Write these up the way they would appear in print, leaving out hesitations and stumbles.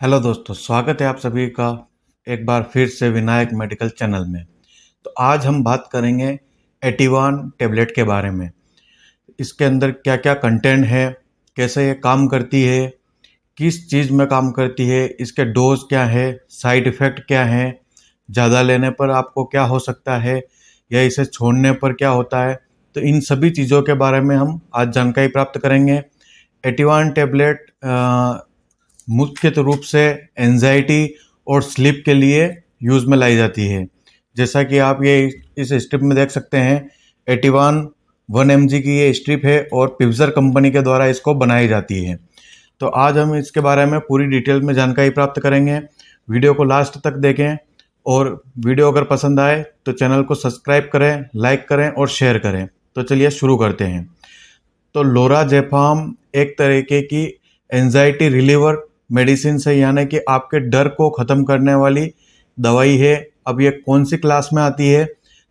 Hello दोस्तों, स्वागत है आप सभी का एक बार फिर से विनायक मेडिकल चैनल में। तो आज हम बात करेंगे एटिवान टैबलेट के बारे में। इसके अंदर क्या क्या कंटेंट है, कैसे ये काम करती है, किस चीज़ में काम करती है, इसके डोज क्या है, साइड इफ़ेक्ट क्या है, ज़्यादा लेने पर आपको क्या हो सकता है या इसे छोड़ने पर क्या होता है। तो इन सभी चीज़ों के बारे में हम आज जानकारी प्राप्त करेंगे। एटिवान टैबलेट मुख्यतः रूप से एंजाइटी और स्लीप के लिए यूज़ में लाई जाती है। जैसा कि आप ये इस स्ट्रिप में देख सकते हैं, एटिवान 1 mg की ये स्ट्रिप है और पिफजर कंपनी के द्वारा इसको बनाई जाती है। तो आज हम इसके बारे में पूरी डिटेल में जानकारी प्राप्त करेंगे। वीडियो को लास्ट तक देखें और वीडियो अगर पसंद आए तो चैनल को सब्सक्राइब करें, लाइक करें और शेयर करें। तो चलिए शुरू करते हैं। तो लोराज़ेपाम एक तरीके की एंजाइटी रिलीवर मेडिसिन है, यानी कि आपके डर को ख़त्म करने वाली दवाई है। अब ये कौन सी क्लास में आती है?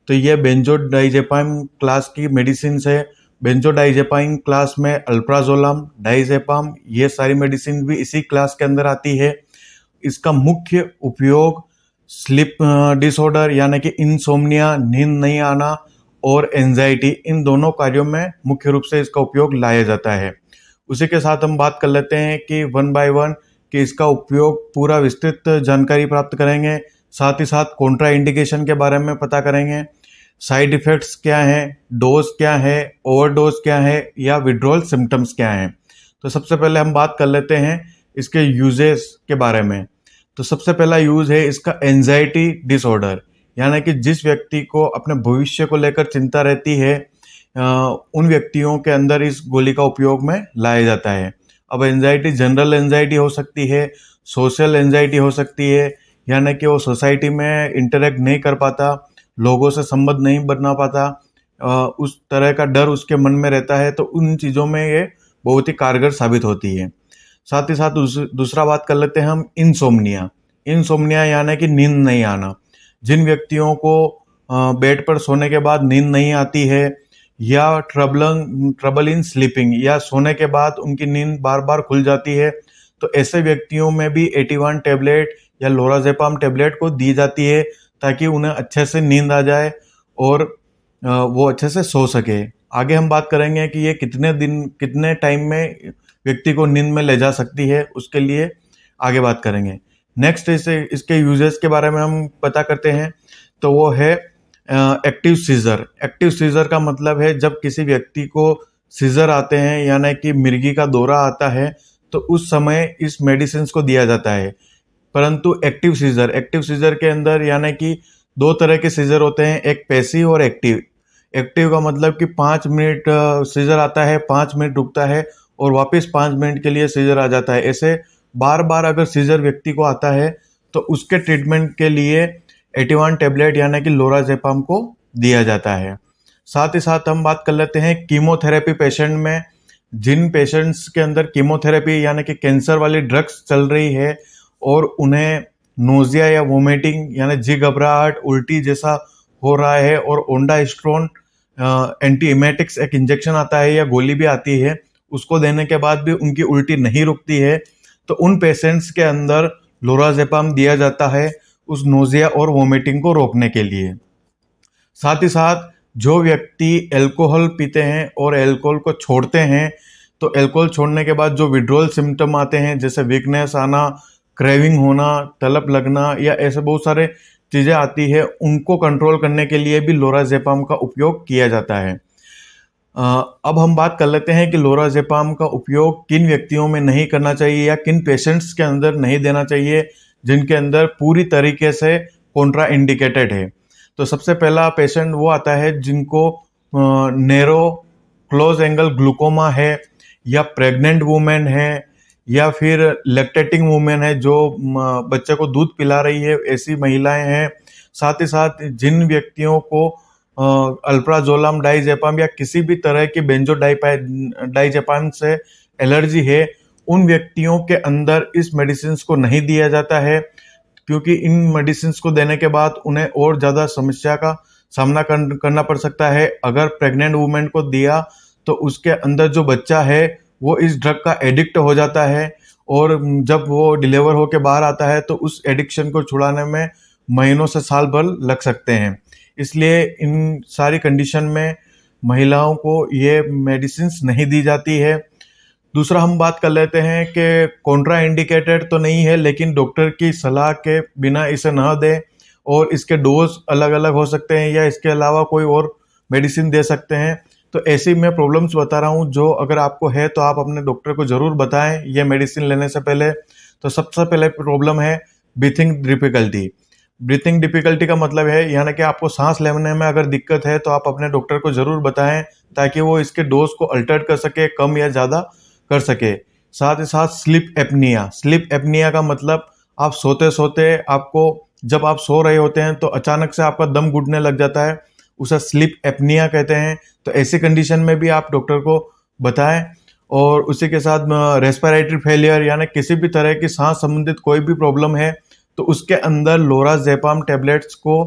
तो ये बेंजोडाइजेपाम क्लास की मेडिसिन है। बेंजोडाइजेपाम क्लास में अल्प्राजोलम, डाइजेपाम, ये सारी मेडिसिन भी इसी क्लास के अंदर आती है। इसका मुख्य उपयोग स्लीप डिसऑर्डर यानी कि इंसोम्निया, नींद नहीं आना, और एंजाइटी, इन दोनों कार्यों में मुख्य रूप से इसका उपयोग लाया जाता है। उसी के साथ हम बात कर लेते हैं कि वन बाय वन कि इसका उपयोग पूरा विस्तृत जानकारी प्राप्त करेंगे। साथ ही साथ कॉन्ट्रा इंडिकेशन के बारे में पता करेंगे, साइड इफ़ेक्ट्स क्या हैं, डोज क्या है, ओवरडोज क्या है या विड्रॉल सिम्टम्स क्या हैं। तो सबसे पहले हम बात कर लेते हैं इसके यूजेस के बारे में। तो सबसे पहला यूज़ है इसका एंजाइटी डिसऑर्डर, यानी कि जिस व्यक्ति को अपने भविष्य को लेकर चिंता रहती है, उन व्यक्तियों के अंदर इस गोली का उपयोग में लाया जाता है। अब एंजाइटी जनरल एंजाइटी हो सकती है, सोशल एंजाइटी हो सकती है, यानी कि वो सोसाइटी में इंटरेक्ट नहीं कर पाता, लोगों से संबंध नहीं बना पाता, उस तरह का डर उसके मन में रहता है। तो उन चीज़ों में ये बहुत ही कारगर साबित होती है। साथ ही साथ दूसरा बात कर लेते हैं हम इंसोम्निया। इंसोम्निया यानी कि नींद नहीं आना। जिन व्यक्तियों को बेड पर सोने के बाद नींद नहीं आती है, या ट्रबल इन स्लीपिंग, या सोने के बाद उनकी नींद बार बार खुल जाती है, तो ऐसे व्यक्तियों में भी एटिवान टैबलेट या लोराज़ेपाम टैबलेट को दी जाती है ताकि उन्हें अच्छे से नींद आ जाए और वो अच्छे से सो सके। आगे हम बात करेंगे कि ये कितने टाइम में व्यक्ति को नींद में ले जा सकती है, उसके लिए आगे बात करेंगे। नेक्स्ट इसके यूजेस के बारे में हम पता करते हैं। तो वो है एक्टिव सीजर। एक्टिव सीजर का मतलब है जब किसी व्यक्ति को सीजर आते हैं, यानी कि मिर्गी का दौरा आता है, तो उस समय इस मेडिसिन को दिया जाता है। परंतु एक्टिव सीजर के अंदर यानी कि दो तरह के सीजर होते हैं, एक पैसिव और एक्टिव। एक्टिव का मतलब कि 5 मिनट सीजर आता है, 5 मिनट रुकता है और वापस 5 मिनट के लिए सीजर आ जाता है। ऐसे बार बार अगर सीजर व्यक्ति को आता है तो उसके ट्रीटमेंट के लिए एटिवान टैबलेट यानी कि लोराज़ेपाम को दिया जाता है। साथ ही साथ हम बात कर लेते हैं कीमोथेरेपी पेशेंट में। जिन पेशेंट्स के अंदर कीमोथेरेपी यानी कि कैंसर वाली ड्रग्स चल रही है और उन्हें नोजिया या वोमिटिंग यानी जी घबराहट, उल्टी जैसा हो रहा है, और ओंडास्ट्रोन एंटी इमेटिक्स एक इंजेक्शन आता है या गोली भी आती है, उसको देने के बाद भी उनकी उल्टी नहीं रुकती है, तो उन पेशेंट्स के अंदर लोराज़ेपाम दिया जाता है उस नोजिया और वोमिटिंग को रोकने के लिए। साथ ही साथ जो व्यक्ति अल्कोहल पीते हैं और अल्कोहल को छोड़ते हैं, तो अल्कोहल छोड़ने के बाद जो विड्रॉल सिम्टम आते हैं, जैसे वीकनेस आना, क्रेविंग होना, तलब लगना, या ऐसे बहुत सारे चीज़ें आती है, उनको कंट्रोल करने के लिए भी लोराज़ेपाम का उपयोग किया जाता है। अब हम बात कर लेते हैं कि लोराज़ेपाम का उपयोग किन व्यक्तियों में नहीं करना चाहिए या किन पेशेंट्स के अंदर नहीं देना चाहिए जिनके अंदर पूरी तरीके से कॉन्ट्रा इंडिकेटेड है। तो सबसे पहला पेशेंट वो आता है जिनको नैरो क्लोज एंगल ग्लूकोमा है, या प्रेग्नेंट वुमेन है, या फिर लैक्टेटिंग वुमेन है जो बच्चे को दूध पिला रही है, ऐसी महिलाएं हैं। साथ ही साथ जिन व्यक्तियों को अल्प्राजोलम, डाइजेपाम या किसी भी तरह की बेंजोडाइजेपाम से एलर्जी है, उन व्यक्तियों के अंदर इस मेडिसिन को नहीं दिया जाता है, क्योंकि इन मेडिसिन को देने के बाद उन्हें और ज़्यादा समस्या का सामना करना पड़ सकता है। अगर प्रेग्नेंट वुमेन को दिया तो उसके अंदर जो बच्चा है वो इस ड्रग का एडिक्ट हो जाता है और जब वो डिलीवर होके बाहर आता है तो उस एडिक्शन को छुड़ाने में महीनों से साल भर लग सकते हैं। इसलिए इन सारी कंडीशन में महिलाओं को ये मेडिसिन्स नहीं दी जाती है। दूसरा हम बात कर लेते हैं कि कॉन्ट्रा इंडिकेटेड तो नहीं है, लेकिन डॉक्टर की सलाह के बिना इसे ना दें, और इसके डोज अलग अलग हो सकते हैं या इसके अलावा कोई और मेडिसिन दे सकते हैं। तो ऐसी मैं प्रॉब्लम्स बता रहा हूँ जो अगर आपको है तो आप अपने डॉक्टर को ज़रूर बताएं ये मेडिसिन लेने से पहले। तो सबसे पहले प्रॉब्लम है ब्रीथिंग डिफिकल्टी। ब्रीथिंग डिफिकल्टी का मतलब है यानी कि आपको सांस लेने में अगर दिक्कत है तो आप अपने डॉक्टर को ज़रूर बताएं, ताकि वो इसके डोज को अल्टर कर सके, कम या ज़्यादा कर सके। साथ ही साथ स्लीप एपनिया। स्लीप एपनिया का मतलब आप सोते सोते आपको, जब आप सो रहे होते हैं तो अचानक से आपका दम घुटने लग जाता है, उसे स्लीप एपनिया कहते हैं। तो ऐसी कंडीशन में भी आप डॉक्टर को बताएं। और उसी के साथ रेस्पिरेटरी फेलियर यानी किसी भी तरह की सांस संबंधित कोई भी प्रॉब्लम है तो उसके अंदर लोराज़ेपाम टेबलेट्स को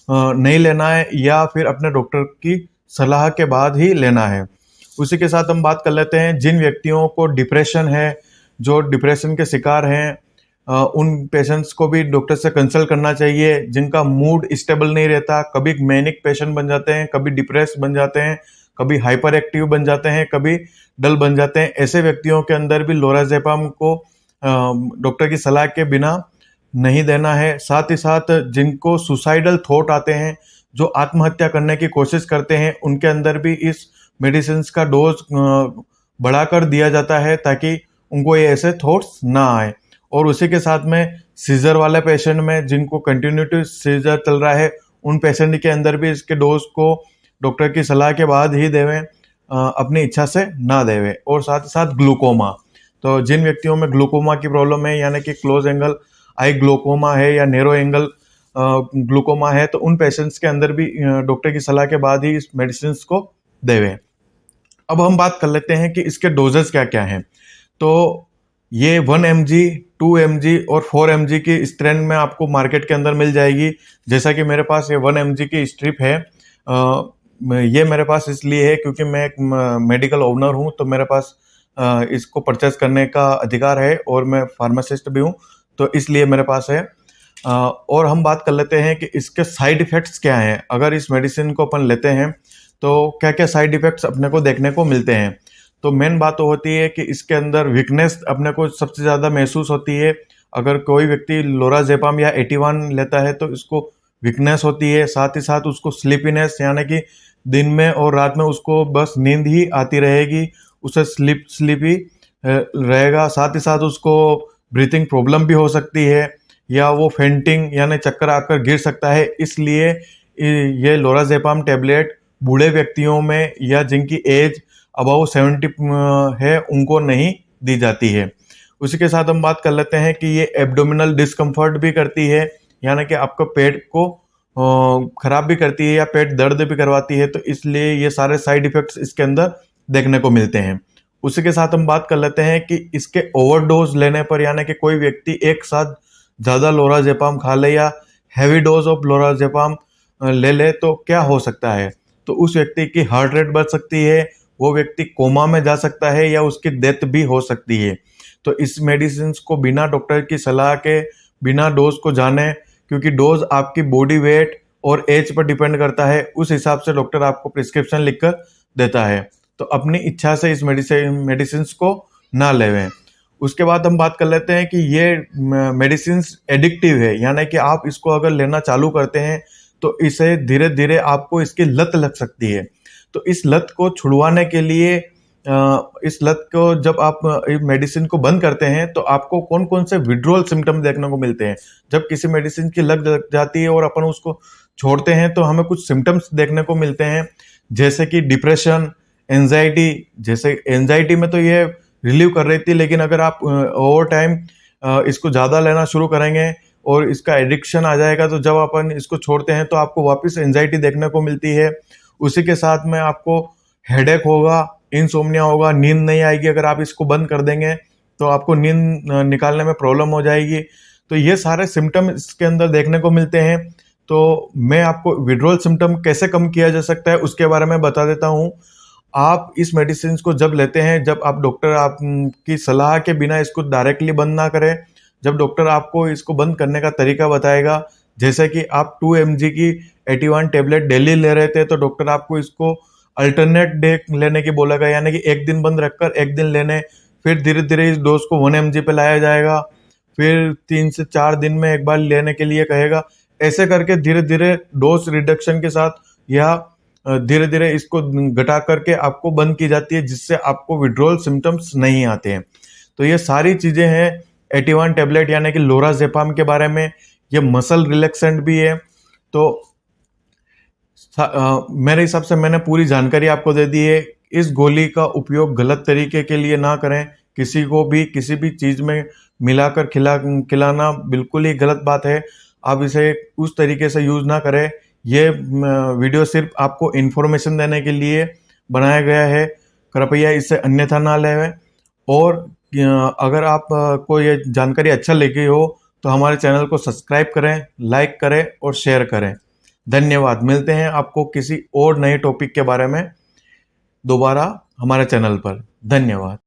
नहीं लेना है, या फिर अपने डॉक्टर की सलाह के बाद ही लेना है। उसी के साथ हम बात कर लेते हैं जिन व्यक्तियों को डिप्रेशन है, जो डिप्रेशन के शिकार हैं, उन पेशेंट्स को भी डॉक्टर से कंसल्ट करना चाहिए। जिनका मूड स्टेबल नहीं रहता, कभी मैनिक पेशेंट बन जाते हैं, कभी डिप्रेस बन जाते हैं, कभी हाइपर एक्टिव बन जाते हैं, कभी डल बन जाते हैं, ऐसे व्यक्तियों के अंदर भी लोराज़ेपाम को डॉक्टर की सलाह के बिना नहीं देना है। साथ ही साथ जिनको सुसाइडल थॉट आते हैं, जो आत्महत्या करने की कोशिश करते हैं, उनके अंदर भी इस मेडिसिन का डोज बढ़ाकर दिया जाता है ताकि उनको ये ऐसे थॉट्स ना आए। और उसी के साथ में सीजर वाले पेशेंट में, जिनको कंटिन्यूटी सीजर चल रहा है, उन पेशेंट के अंदर भी इसके डोज को डॉक्टर की सलाह के बाद ही देवें, अपनी इच्छा से ना देवें। और साथ ही साथ ग्लूकोमा। तो जिन व्यक्तियों में ग्लूकोमा की प्रॉब्लम है, यानी कि क्लोज एंगल आई ग्लूकोमा है या नैरो एंगल ग्लूकोमा है, तो उन पेशेंट्स के अंदर भी डॉक्टर की सलाह के बाद ही इस मेडिसिन को देवें। अब हम बात कर लेते हैं कि इसके डोजेस क्या क्या हैं। तो ये 1 mg, 2 mg और 4 mg की स्ट्रेन में आपको मार्केट के अंदर मिल जाएगी। जैसा कि मेरे पास ये 1 mg की स्ट्रिप है। ये मेरे पास इसलिए है क्योंकि मैं एक मेडिकल ओनर हूँ, तो मेरे पास इसको परचेस करने का अधिकार है, और मैं फार्मासिस्ट भी हूँ, तो इसलिए मेरे पास है। और हम बात कर लेते हैं कि इसके साइड इफ़ेक्ट्स क्या हैं। अगर इस मेडिसिन को अपन लेते हैं तो क्या क्या साइड इफ़ेक्ट्स अपने को देखने को मिलते हैं। तो मेन बात तो होती है कि इसके अंदर वीकनेस अपने को सबसे ज़्यादा महसूस होती है। अगर कोई व्यक्ति लोराज़ेपाम या 81 लेता है तो इसको वीकनेस होती है। साथ ही साथ उसको स्लीपीनेस, यानी कि दिन में और रात में उसको बस नींद ही आती रहेगी, उसे स्लीपी रहेगा। साथ ही साथ उसको ब्रीथिंग प्रॉब्लम भी हो सकती है, या वो फेंटिंग यानी चक्कर आकर गिर सकता है। इसलिए ये लोराज़ेपाम टेबलेट बूढ़े व्यक्तियों में या जिनकी एज अबाउ 70 है, उनको नहीं दी जाती है। उसी के साथ हम बात कर लेते हैं कि ये एब्डोमिनल डिस्कम्फर्ट भी करती है, यानी कि आपका पेट को खराब भी करती है या पेट दर्द भी करवाती है। तो इसलिए ये सारे साइड इफ़ेक्ट्स इसके अंदर देखने को मिलते हैं। उसी के साथ हम बात कर लेते हैं कि इसके ओवरडोज लेने पर, यानी कि कोई व्यक्ति एक साथ ज़्यादा लोराज़ेपाम खा ले या हैवी डोज ऑफ लोराज़ेपाम ले ले तो क्या हो सकता है। तो उस व्यक्ति की हार्ट रेट बढ़ सकती है, वो व्यक्ति कोमा में जा सकता है, या उसकी डेथ भी हो सकती है। तो इस मेडिसिन को बिना डॉक्टर की सलाह के, बिना डोज को जाने, क्योंकि डोज आपकी बॉडी वेट और एज पर डिपेंड करता है, उस हिसाब से डॉक्टर आपको प्रिस्क्रिप्शन लिखकर देता है। तो अपनी इच्छा से इस मेडिसिन को ना लेवें। उसके बाद हम बात कर लेते हैं कि ये मेडिसिन एडिक्टिव है, यानी कि आप इसको अगर लेना चालू करते हैं तो इसे धीरे धीरे आपको इसकी लत लग सकती है। तो इस लत को छुड़वाने के लिए, इस लत को जब आप मेडिसिन को बंद करते हैं तो आपको कौन कौन से विड्रॉल सिम्टम देखने को मिलते हैं। जब किसी मेडिसिन की लत लग जाती है और अपन उसको छोड़ते हैं तो हमें कुछ सिम्टम्स देखने को मिलते हैं, जैसे कि डिप्रेशन, एंजाइटी। जैसे एंजाइटी में तो ये रिलीव कर रही थी, लेकिन अगर आप ओवर टाइम इसको ज़्यादा लेना शुरू करेंगे और इसका एडिक्शन आ जाएगा, तो जब अपन इसको छोड़ते हैं तो आपको वापस एंजाइटी देखने को मिलती है। उसी के साथ में आपको हेडेक होगा, इंसोम्निया होगा, नींद नहीं आएगी। अगर आप इसको बंद कर देंगे तो आपको नींद निकालने में प्रॉब्लम हो जाएगी। तो ये सारे सिम्टम इसके अंदर देखने को मिलते हैं। तो मैं आपको विड्रॉल सिम्टम कैसे कम किया जा सकता है उसके बारे में बता देता हूँ। आप इस मेडिसिन को जब लेते हैं, जब आप डॉक्टर आप की सलाह के बिना इसको डायरेक्टली बंद ना करें। जब डॉक्टर आपको इसको बंद करने का तरीका बताएगा, जैसे कि आप 2 mg की 81 टेबलेट डेली ले रहे थे, तो डॉक्टर आपको इसको अल्टरनेट डे लेने की बोलेगा, यानी कि एक दिन बंद रखकर एक दिन लेने। फिर धीरे धीरे इस डोज को 1 mg पे लाया जाएगा, फिर 3 से 4 दिन में एक बार लेने के लिए कहेगा। ऐसे करके धीरे धीरे डोज रिडक्शन के साथ या धीरे धीरे इसको घटा करके आपको बंद की जाती है, जिससे आपको विड्रॉल सिम्टम्स नहीं आते हैं। तो ये सारी चीजें हैं 81 टेबलेट यानी कि लोराजेपाम के बारे में। ये मसल रिलैक्सेंट भी है। तो मेरे हिसाब से मैंने पूरी जानकारी आपको दे दी है। इस गोली का उपयोग गलत तरीके के लिए ना करें। किसी को भी किसी भी चीज में मिलाकर खिलाना बिल्कुल ही गलत बात है। आप इसे उस तरीके से यूज ना करें। ये वीडियो सिर्फ आपको इन्फॉर्मेशन देने के लिए बनाया गया है, कृपया इससे अन्यथा ना लें। और अगर आप को ये जानकारी अच्छा लगी हो तो हमारे चैनल को सब्सक्राइब करें, लाइक करें और शेयर करें। धन्यवाद। मिलते हैं आपको किसी और नए टॉपिक के बारे में दोबारा हमारे चैनल पर। धन्यवाद।